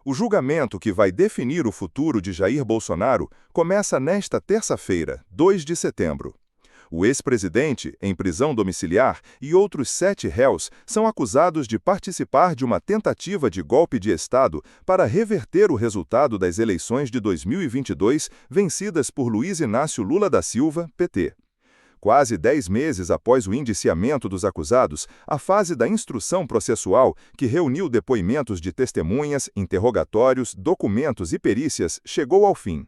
O julgamento que vai definir o futuro de Jair Bolsonaro começa nesta terça-feira, 2 de setembro. O ex-presidente, em prisão domiciliar, e outros 7 réus são acusados de participar de uma tentativa de golpe de Estado para reverter o resultado das eleições de 2022, vencidas por Luiz Inácio Lula da Silva, PT. Quase 10 meses após o indiciamento dos acusados, a fase da instrução processual, que reuniu depoimentos de testemunhas, interrogatórios, documentos e perícias, chegou ao fim.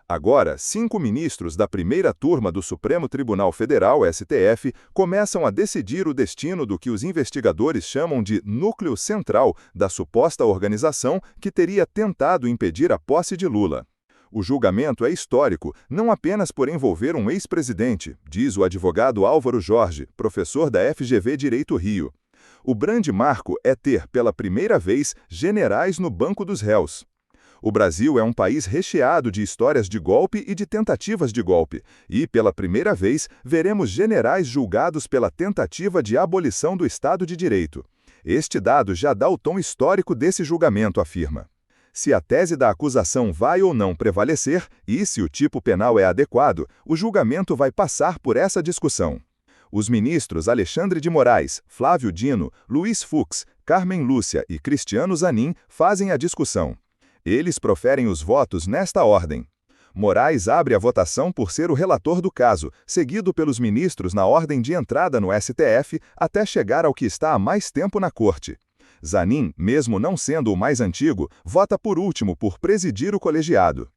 Agora, 5 ministros da primeira turma do Supremo Tribunal Federal, STF, começam a decidir o destino do que os investigadores chamam de núcleo central da suposta organização que teria tentado impedir a posse de Lula. O julgamento é histórico, não apenas por envolver um ex-presidente, diz o advogado Álvaro Jorge, professor da FGV Direito Rio. O grande marco é ter, pela primeira vez, generais no banco dos réus. O Brasil é um país recheado de histórias de golpe e de tentativas de golpe, e, pela primeira vez, veremos generais julgados pela tentativa de abolição do Estado de Direito. Este dado já dá o tom histórico desse julgamento, afirma. Se a tese da acusação vai ou não prevalecer, e se o tipo penal é adequado, o julgamento vai passar por essa discussão. Os ministros Alexandre de Moraes, Flávio Dino, Luiz Fux, Carmen Lúcia e Cristiano Zanin fazem a discussão. Eles proferem os votos nesta ordem. Moraes abre a votação por ser o relator do caso, seguido pelos ministros na ordem de entrada no STF até chegar ao que está há mais tempo na corte. Zanin, mesmo não sendo o mais antigo, vota por último por presidir o colegiado.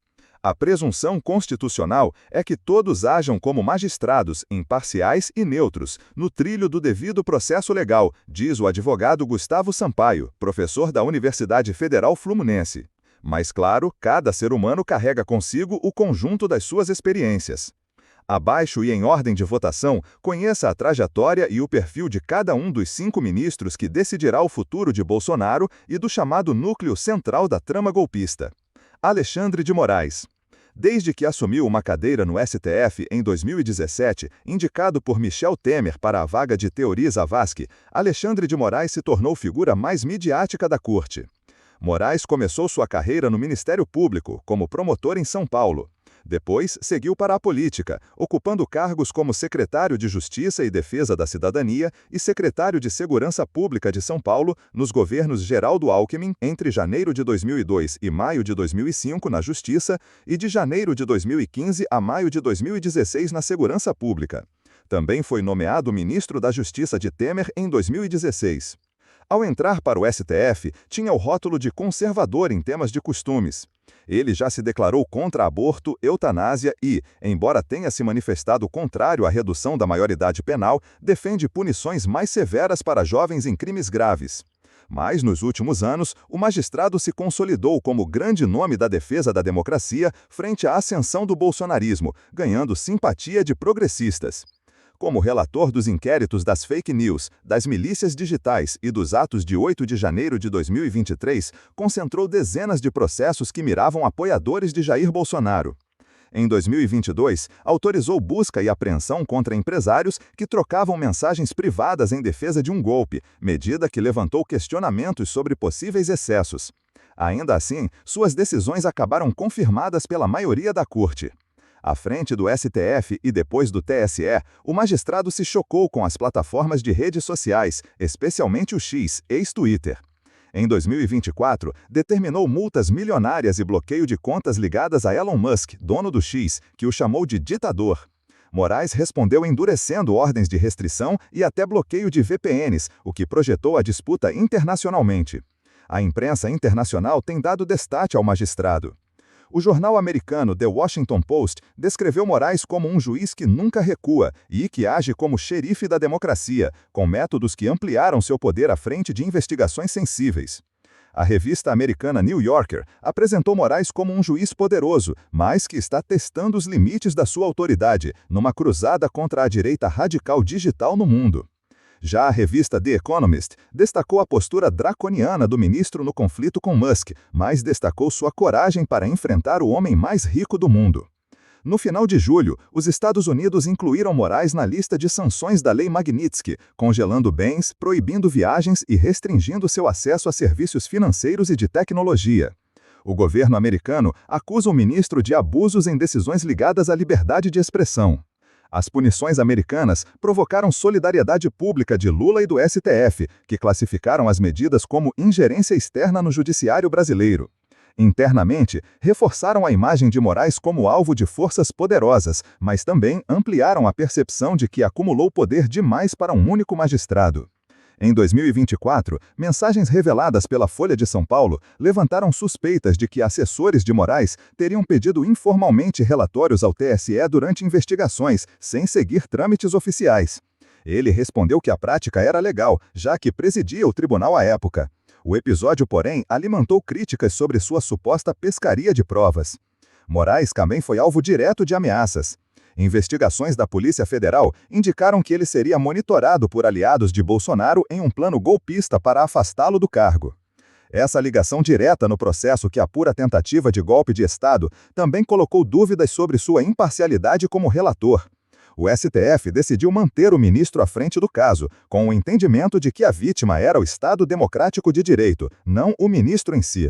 A presunção constitucional é que todos ajam como magistrados, imparciais e neutros, no trilho do devido processo legal, diz o advogado Gustavo Sampaio, professor da Universidade Federal Fluminense. Mas, claro, cada ser humano carrega consigo o conjunto das suas experiências. Abaixo e em ordem de votação, conheça a trajetória e o perfil de cada um dos 5 ministros que decidirá o futuro de Bolsonaro e do chamado núcleo central da trama golpista. Alexandre de Moraes. Desde que assumiu uma cadeira no STF em 2017, indicado por Michel Temer para a vaga de Teori Zavascki, Alexandre de Moraes se tornou figura mais midiática da corte. Moraes começou sua carreira no Ministério Público, como promotor em São Paulo. Depois, seguiu para a política, ocupando cargos como secretário de Justiça e Defesa da Cidadania e secretário de Segurança Pública de São Paulo nos governos Geraldo Alckmin, entre janeiro de 2002 e maio de 2005 na Justiça e de janeiro de 2015 a maio de 2016 na Segurança Pública. Também foi nomeado ministro da Justiça de Temer em 2016. Ao entrar para o STF, tinha o rótulo de conservador em temas de costumes. Ele já se declarou contra aborto, eutanásia e, embora tenha se manifestado contrário à redução da maioridade penal, defende punições mais severas para jovens em crimes graves. Mas, nos últimos anos, o magistrado se consolidou como grande nome da defesa da democracia frente à ascensão do bolsonarismo, ganhando simpatia de progressistas. Como relator dos inquéritos das fake news, das milícias digitais e dos atos de 8 de janeiro de 2023, concentrou dezenas de processos que miravam apoiadores de Jair Bolsonaro. Em 2022, autorizou busca e apreensão contra empresários que trocavam mensagens privadas em defesa de um golpe, medida que levantou questionamentos sobre possíveis excessos. Ainda assim, suas decisões acabaram confirmadas pela maioria da corte. À frente do STF e depois do TSE, o magistrado se chocou com as plataformas de redes sociais, especialmente o X, ex-Twitter. Em 2024, determinou multas milionárias e bloqueio de contas ligadas a Elon Musk, dono do X, que o chamou de ditador. Moraes respondeu endurecendo ordens de restrição e até bloqueio de VPNs, o que projetou a disputa internacionalmente. A imprensa internacional tem dado destaque ao magistrado. O jornal americano The Washington Post descreveu Moraes como um juiz que nunca recua e que age como xerife da democracia, com métodos que ampliaram seu poder à frente de investigações sensíveis. A revista americana New Yorker apresentou Moraes como um juiz poderoso, mas que está testando os limites da sua autoridade, numa cruzada contra a direita radical digital no mundo. Já a revista The Economist destacou a postura draconiana do ministro no conflito com Musk, mas destacou sua coragem para enfrentar o homem mais rico do mundo. No final de julho, os Estados Unidos incluíram Moraes na lista de sanções da Lei Magnitsky, congelando bens, proibindo viagens e restringindo seu acesso a serviços financeiros e de tecnologia. O governo americano acusa o ministro de abusos em decisões ligadas à liberdade de expressão. As punições americanas provocaram solidariedade pública de Lula e do STF, que classificaram as medidas como ingerência externa no judiciário brasileiro. Internamente, reforçaram a imagem de Moraes como alvo de forças poderosas, mas também ampliaram a percepção de que acumulou poder demais para um único magistrado. Em 2024, mensagens reveladas pela Folha de São Paulo levantaram suspeitas de que assessores de Moraes teriam pedido informalmente relatórios ao TSE durante investigações, sem seguir trâmites oficiais. Ele respondeu que a prática era legal, já que presidia o tribunal à época. O episódio, porém, alimentou críticas sobre sua suposta pescaria de provas. Moraes também foi alvo direto de ameaças. Investigações da Polícia Federal indicaram que ele seria monitorado por aliados de Bolsonaro em um plano golpista para afastá-lo do cargo. Essa ligação direta no processo que apura a tentativa de golpe de Estado também colocou dúvidas sobre sua imparcialidade como relator. O STF decidiu manter o ministro à frente do caso, com o entendimento de que a vítima era o Estado Democrático de Direito, não o ministro em si.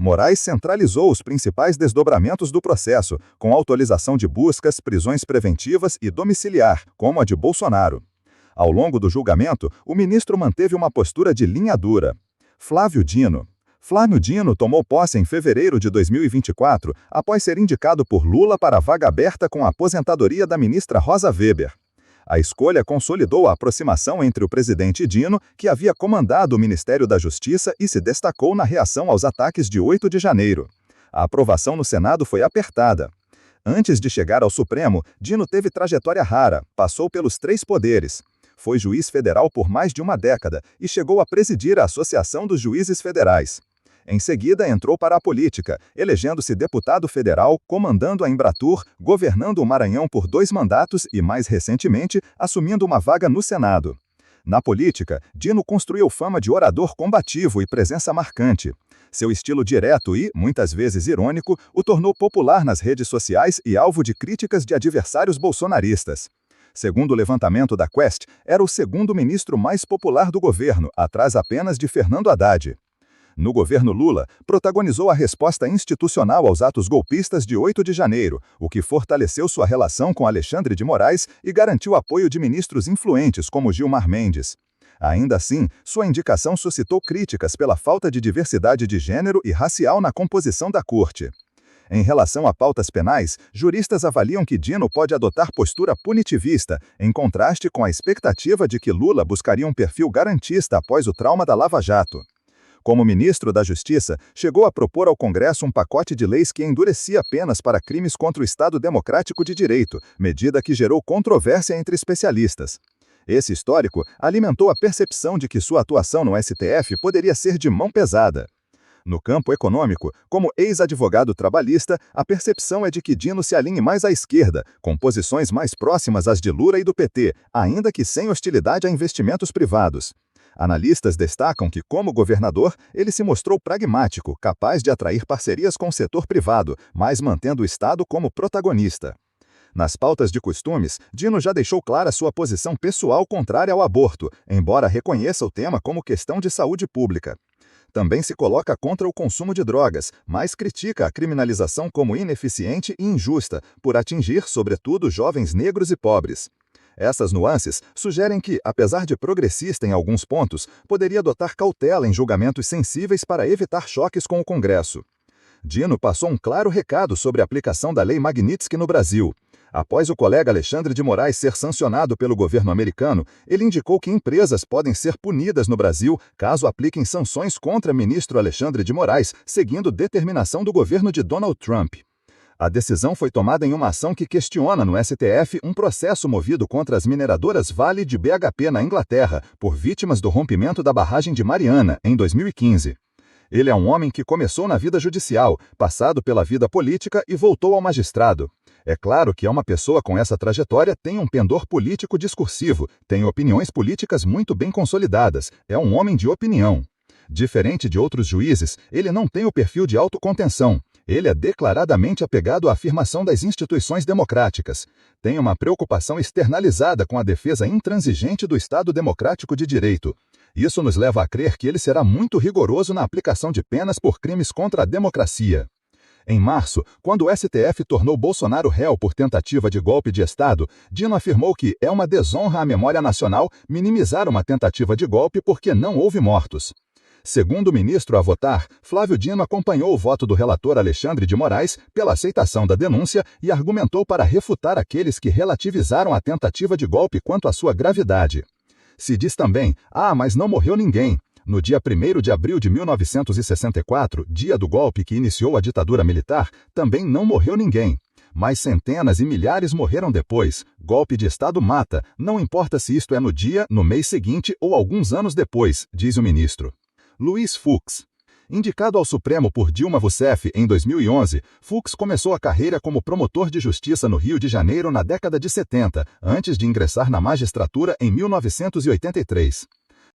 Moraes centralizou os principais desdobramentos do processo, com autorização de buscas, prisões preventivas e domiciliar, como a de Bolsonaro. Ao longo do julgamento, o ministro manteve uma postura de linha dura. Flávio Dino tomou posse em fevereiro de 2024, após ser indicado por Lula para a vaga aberta com a aposentadoria da ministra Rosa Weber. A escolha consolidou a aproximação entre o presidente e Dino, que havia comandado o Ministério da Justiça e se destacou na reação aos ataques de 8 de janeiro. A aprovação no Senado foi apertada. Antes de chegar ao Supremo, Dino teve trajetória rara, passou pelos 3 poderes. Foi juiz federal por mais de uma década e chegou a presidir a Associação dos Juízes Federais. Em seguida, entrou para a política, elegendo-se deputado federal, comandando a Embratur, governando o Maranhão por 2 mandatos e, mais recentemente, assumindo uma vaga no Senado. Na política, Dino construiu fama de orador combativo e presença marcante. Seu estilo direto e, muitas vezes irônico, o tornou popular nas redes sociais e alvo de críticas de adversários bolsonaristas. Segundo o levantamento da Quest, era o 2º ministro mais popular do governo, atrás apenas de Fernando Haddad. No governo Lula, protagonizou a resposta institucional aos atos golpistas de 8 de janeiro, o que fortaleceu sua relação com Alexandre de Moraes e garantiu apoio de ministros influentes como Gilmar Mendes. Ainda assim, sua indicação suscitou críticas pela falta de diversidade de gênero e racial na composição da corte. Em relação a pautas penais, juristas avaliam que Dino pode adotar postura punitivista, em contraste com a expectativa de que Lula buscaria um perfil garantista após o trauma da Lava Jato. Como ministro da Justiça, chegou a propor ao Congresso um pacote de leis que endurecia penas para crimes contra o Estado Democrático de Direito, medida que gerou controvérsia entre especialistas. Esse histórico alimentou a percepção de que sua atuação no STF poderia ser de mão pesada. No campo econômico, como ex-advogado trabalhista, a percepção é de que Dino se alinhe mais à esquerda, com posições mais próximas às de Lula e do PT, ainda que sem hostilidade a investimentos privados. Analistas destacam que, como governador, ele se mostrou pragmático, capaz de atrair parcerias com o setor privado, mas mantendo o Estado como protagonista. Nas pautas de costumes, Dino já deixou clara sua posição pessoal contrária ao aborto, embora reconheça o tema como questão de saúde pública. Também se coloca contra o consumo de drogas, mas critica a criminalização como ineficiente e injusta, por atingir, sobretudo, jovens negros e pobres. Essas nuances sugerem que, apesar de progressista em alguns pontos, poderia adotar cautela em julgamentos sensíveis para evitar choques com o Congresso. Dino passou um claro recado sobre a aplicação da Lei Magnitsky no Brasil. Após o colega Alexandre de Moraes ser sancionado pelo governo americano, ele indicou que empresas podem ser punidas no Brasil caso apliquem sanções contra o ministro Alexandre de Moraes, seguindo determinação do governo de Donald Trump. A decisão foi tomada em uma ação que questiona no STF um processo movido contra as mineradoras Vale de BHP na Inglaterra, por vítimas do rompimento da barragem de Mariana, em 2015. Ele é um homem que começou na vida judicial, passado pela vida política e voltou ao magistrado. É claro que uma pessoa com essa trajetória tem um pendor político discursivo, tem opiniões políticas muito bem consolidadas, é um homem de opinião. Diferente de outros juízes, ele não tem o perfil de autocontenção. Ele é declaradamente apegado à afirmação das instituições democráticas. Tem uma preocupação externalizada com a defesa intransigente do Estado Democrático de Direito. Isso nos leva a crer que ele será muito rigoroso na aplicação de penas por crimes contra a democracia. Em março, quando o STF tornou Bolsonaro réu por tentativa de golpe de Estado, Dino afirmou que é uma desonra à memória nacional minimizar uma tentativa de golpe porque não houve mortos. Segundo o ministro a votar, Flávio Dino acompanhou o voto do relator Alexandre de Moraes pela aceitação da denúncia e argumentou para refutar aqueles que relativizaram a tentativa de golpe quanto à sua gravidade. Se diz também, mas não morreu ninguém. No dia 1º de abril de 1964, dia do golpe que iniciou a ditadura militar, também não morreu ninguém. Mas centenas e milhares morreram depois. Golpe de Estado mata, não importa se isto é no dia, no mês seguinte ou alguns anos depois, diz o ministro. Luiz Fux. Indicado ao Supremo por Dilma Rousseff em 2011, Fux começou a carreira como promotor de justiça no Rio de Janeiro na década de 70, antes de ingressar na magistratura em 1983.